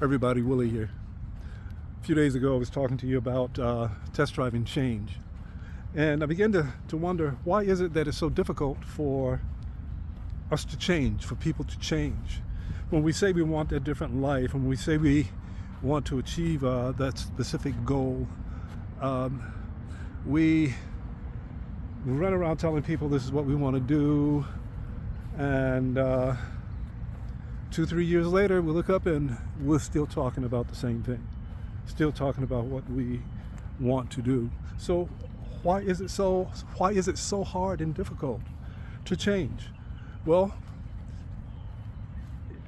Everybody, Willie here. A few days ago I was talking to you about test driving change, and I began to wonder, why is it that it's so difficult for us to change, for people to change? When we say we want a different life, when we say we want to achieve that specific goal, we run around telling people this is what we want to do, and 2-3 years later we look up and we're still talking about the same thing, still talking about what we want to do. So why is it so hard and difficult to change? Well,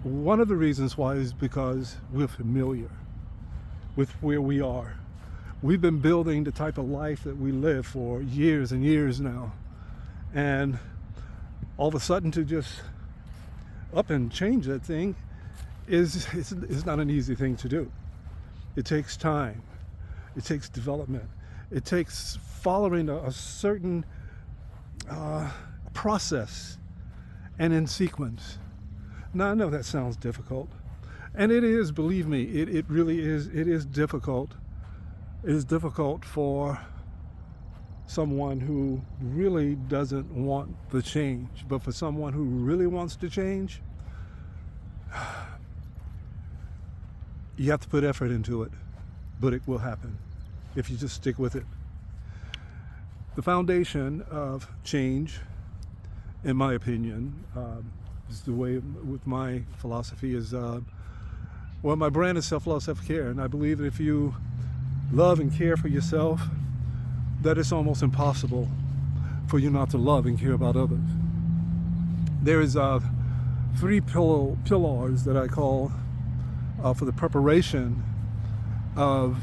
one of the reasons why is because we're familiar with where we are. We've been building the type of life that we live for years and years now, and all of a sudden to just up and change that thing is not an easy thing to do. It takes time, it takes development, it takes following a certain process and in sequence. Now I know that sounds difficult, and it is, believe me, it really is. It is difficult. It is difficult for someone who really doesn't want the change, but for someone who really wants to change, you have to put effort into it, but it will happen if you just stick with it. The foundation of change, in my opinion, is the way with my philosophy is, well, my brand is self-love, self-care, and I believe that if you love and care for yourself, that it's almost impossible for you not to love and care about others. There is 3 pillars that I call for the preparation of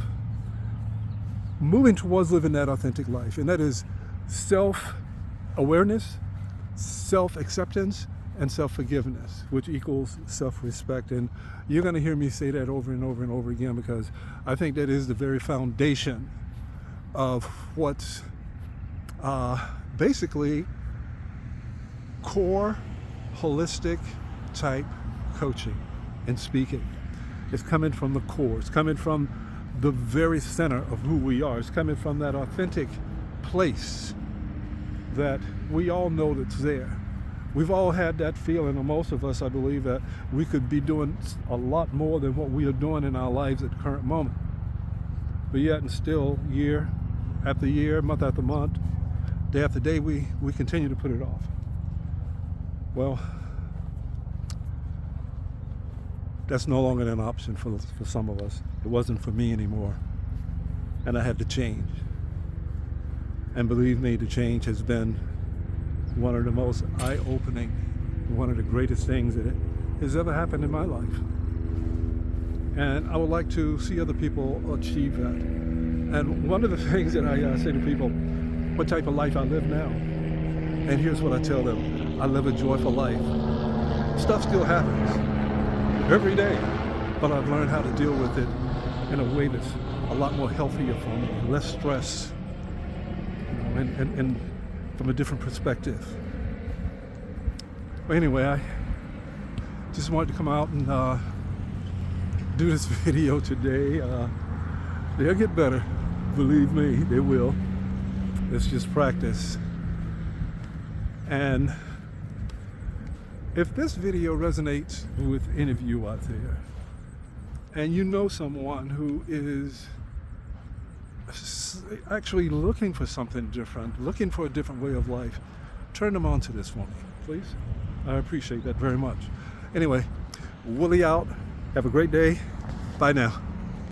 moving towards living that authentic life, and that is self-awareness, self-acceptance, and self-forgiveness, which equals self-respect. And you're going to hear me say that over and over and over again, because I think that is the very foundation of what's basically core holistic type coaching and speaking. It's coming from the core. It's coming from the very center of who we are. It's coming from that authentic place that we all know that's there. We've all had that feeling, or most of us, I believe, that we could be doing a lot more than what we are doing in our lives at the current moment. But yet and still, year after year, month after month, day after day, we continue to put it off. Well, that's no longer an option for some of us. It wasn't for me anymore. And I had to change. And believe me, the change has been one of the most eye-opening, one of the greatest things that has ever happened in my life. And I would like to see other people achieve that. And one of the things that I say to people, what type of life I live now? And here's what I tell them: I live a joyful life. Stuff still happens every day, but I've learned how to deal with it in a way that's a lot more healthier for me, less stress, and from a different perspective. Well, anyway, I just wanted to come out and do this video today. They'll get better, believe me, they will. It's just practice. And if this video resonates with any of you out there, and you know someone who is actually looking for something different, looking for a different way of life, turn them on to this for me, please. I appreciate that very much. Anyway, Willie out. Have a great day. Bye now.